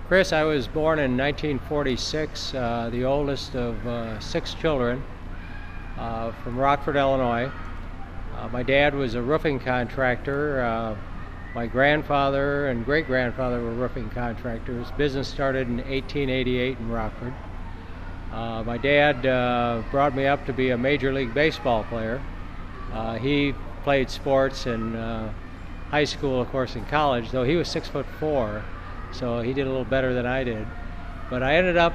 Chris, I was born in 1946, the oldest of 6 children from Rockford, Illinois. My dad was a roofing contractor. My grandfather and great-grandfather were roofing contractors. Business started in 1888 in Rockford. My dad brought me up to be a Major League Baseball player. He played sports in high school, of course, in college, though he was 6'4", so he did a little better than I did. But I ended up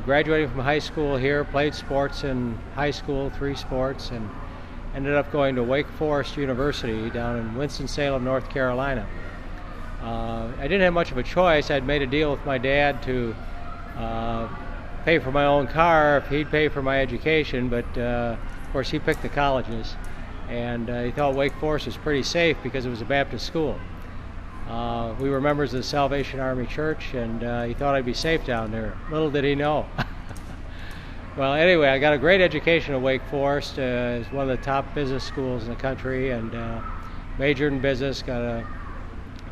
graduating from high school here, played sports in high school, 3 sports, and ended up going to Wake Forest University down in Winston-Salem, North Carolina. I didn't have much of a choice. I'd made a deal with my dad to pay for my own car if he'd pay for my education, but of course he picked the colleges, and he thought Wake Forest was pretty safe because it was a Baptist school. We were members of the Salvation Army Church, and he thought I'd be safe down there. Little did he know. Well, anyway, I got a great education at Wake Forest. It's one of the top business schools in the country, and majored in business, got a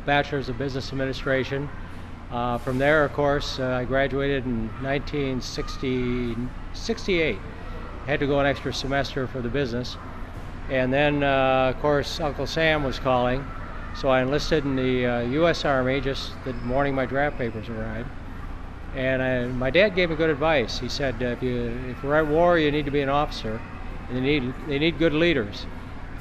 bachelor's of business administration. From there, of course, I graduated in 1968. Had to go an extra semester for the business. And then, of course, Uncle Sam was calling, so I enlisted in the U.S. Army just the morning my draft papers arrived. And my dad gave me good advice. He said, if you're at war, you need to be an officer, and they need good leaders.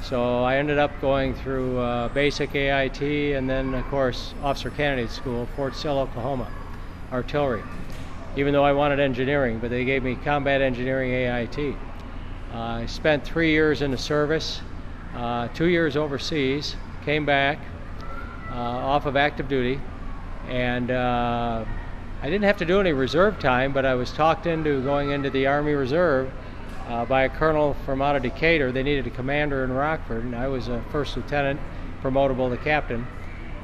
So I ended up going through basic AIT and then, of course, Officer Candidate School, Fort Sill, Oklahoma, artillery, even though I wanted engineering, but they gave me combat engineering AIT. I spent 3 years in the service, 2 years overseas, came back off of active duty, and I didn't have to do any reserve time, but I was talked into going into the Army Reserve by a colonel from out of Decatur. They needed a commander in Rockford, and I was a first lieutenant, promotable to captain.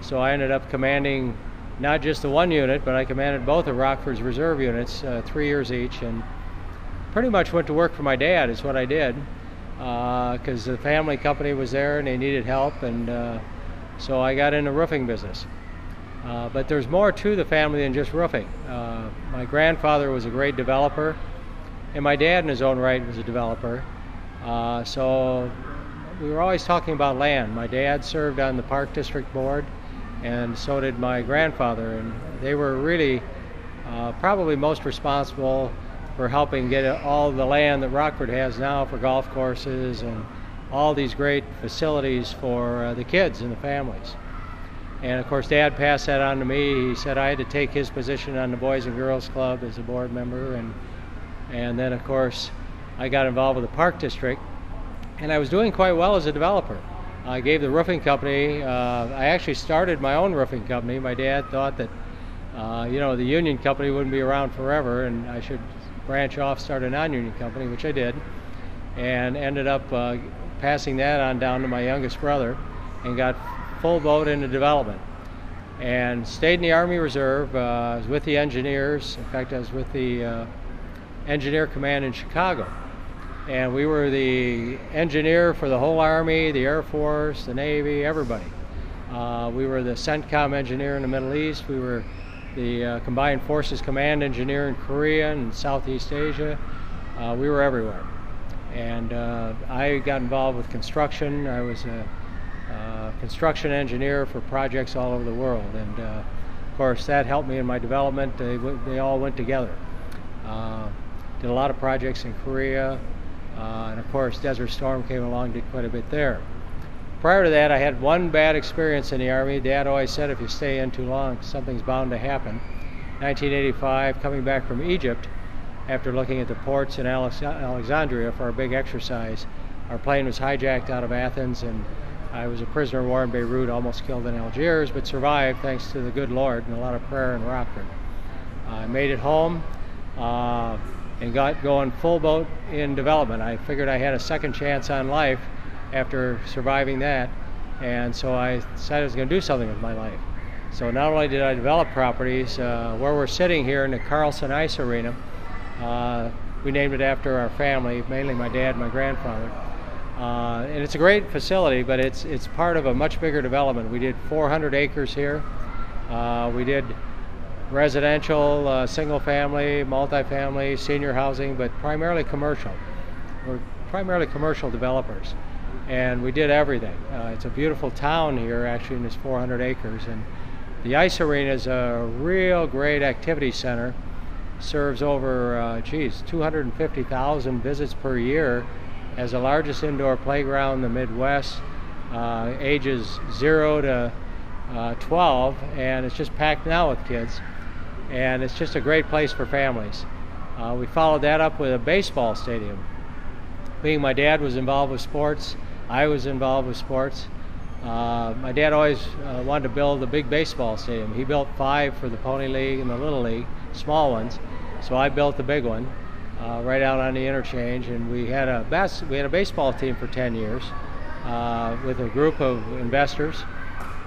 So I ended up commanding not just the one unit, but I commanded both of Rockford's reserve units, 3 years each, and pretty much went to work for my dad is what I did, because the family company was there and they needed help, and so I got in the roofing business. But there's more to the family than just roofing. My grandfather was a great developer, and my dad in his own right was a developer. So we were always talking about land. My dad served on the Park District Board, and so did my grandfather, and they were really probably most responsible for helping get all the land that Rockford has now for golf courses and all these great facilities for the kids and the families. And of course, Dad passed that on to me. He said I had to take his position on the Boys and Girls Club as a board member, and then of course I got involved with the Park District, and I was doing quite well as a developer. I gave the roofing company, I actually started my own roofing company. My dad thought that the union company wouldn't be around forever, and I should branch off, start a non-union company, which I did, and ended up passing that on down to my youngest brother, and got full boat into development, and stayed in the Army Reserve. I was with the engineers. In fact, I was with the Engineer Command in Chicago, and we were the engineer for the whole Army, the Air Force, the Navy, everybody. We were the CENTCOM engineer in the Middle East. We were the Combined Forces Command engineer in Korea and Southeast Asia. We were everywhere. And I got involved with construction. I was a construction engineer for projects all over the world, and of course that helped me in my development. They all went together. Did a lot of projects in Korea, and of course Desert Storm came along, did quite a bit there. Prior to that, I had one bad experience in the Army. Dad always said if you stay in too long, something's bound to happen. 1985, coming back from Egypt, after looking at the ports in Alexandria for our big exercise, our plane was hijacked out of Athens, and I was a prisoner of war in Beirut, almost killed in Algiers, but survived thanks to the good Lord and a lot of prayer in Rockford. I made it home and got going full boat in development. I figured I had a second chance on life after surviving that, and so I decided I was going to do something with my life. So not only did I develop properties, where we're sitting here in the Carlson Ice Arena, we named it after our family, mainly my dad and my grandfather. And it's a great facility, but it's part of a much bigger development. We did 400 acres here. We did residential, single family, multifamily, senior housing, but primarily commercial. We're primarily commercial developers, and we did everything. It's a beautiful town here, actually, in this 400 acres, and the ice arena is a real great activity center. Serves over 250,000 visits per year, as the largest indoor playground in the Midwest, ages 0 to 12, and it's just packed now with kids, and it's just a great place for families. We followed that up with a baseball stadium. Being my dad was involved with sports, I was involved with sports. My dad always wanted to build a big baseball stadium. He built 5 for the Pony League and the Little League, small ones. So I built the big one right out on the interchange, and we had a baseball team for 10 years with a group of investors.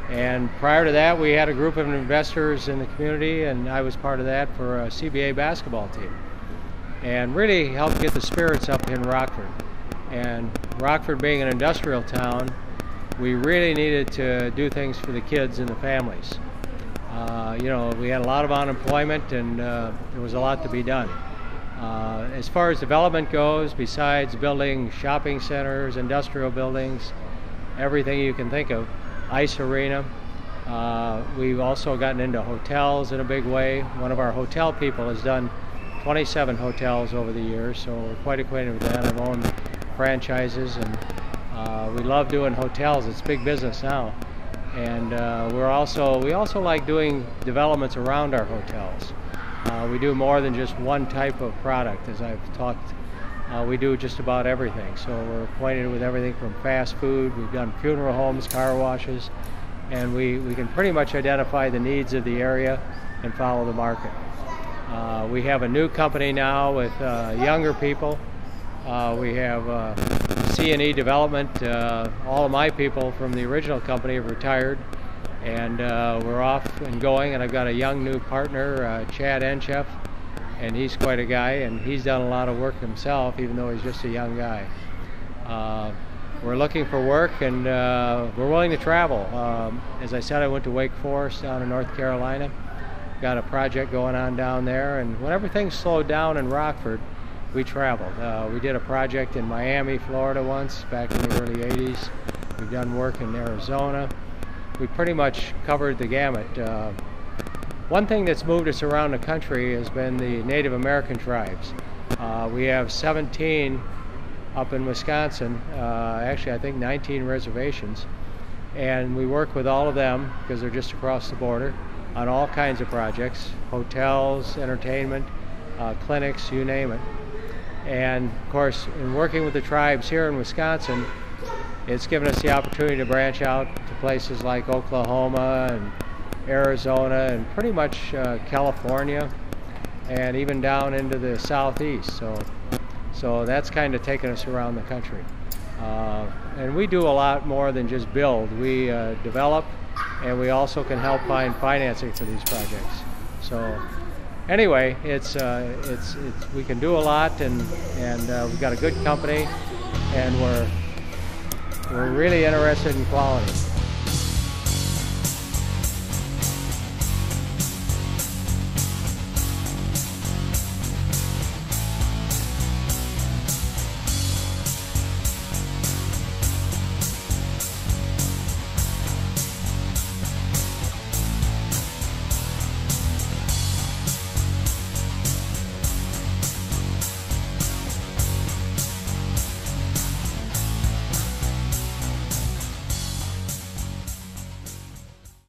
And prior to that, we had a group of investors in the community, and I was part of that for a CBA basketball team. And really helped get the spirits up in Rockford. And Rockford being an industrial town, we really needed to do things for the kids and the families. We had a lot of unemployment, and there was a lot to be done. As far as development goes, besides building shopping centers, industrial buildings, everything you can think of, ice arena, we've also gotten into hotels in a big way. One of our hotel people has done 27 hotels over the years, so we're quite acquainted with that. I've owned franchises, and we love doing hotels. It's big business now. And we also like doing developments around our hotels. We do more than just one type of product, as I've talked. We do just about everything. So we're acquainted with everything from fast food. We've done funeral homes, car washes, and we can pretty much identify the needs of the area and follow the market. We have a new company now with younger people. We have C&E Development. All of my people from the original company have retired, and we're off and going, and I've got a young new partner, Chad Enchef, and he's quite a guy, and he's done a lot of work himself, even though he's just a young guy. We're looking for work, and we're willing to travel. As I said, I went to Wake Forest down in North Carolina, got a project going on down there, and when everything slowed down in Rockford, we traveled. We did a project in Miami, Florida once, back in the early 80s. We've done work in Arizona. We pretty much covered the gamut. One thing that's moved us around the country has been the Native American tribes. We have 17 up in Wisconsin, actually I think 19 reservations, and we work with all of them because they're just across the border on all kinds of projects, hotels, entertainment, clinics, you name it. And of course, in working with the tribes here in Wisconsin, it's given us the opportunity to branch out to places like Oklahoma and Arizona and pretty much California, and even down into the southeast. So that's kind of taken us around the country. And we do a lot more than just build. We develop, and we also can help find financing for these projects. So anyway, we can do a lot, and we've got a good company, and we're really interested in quality.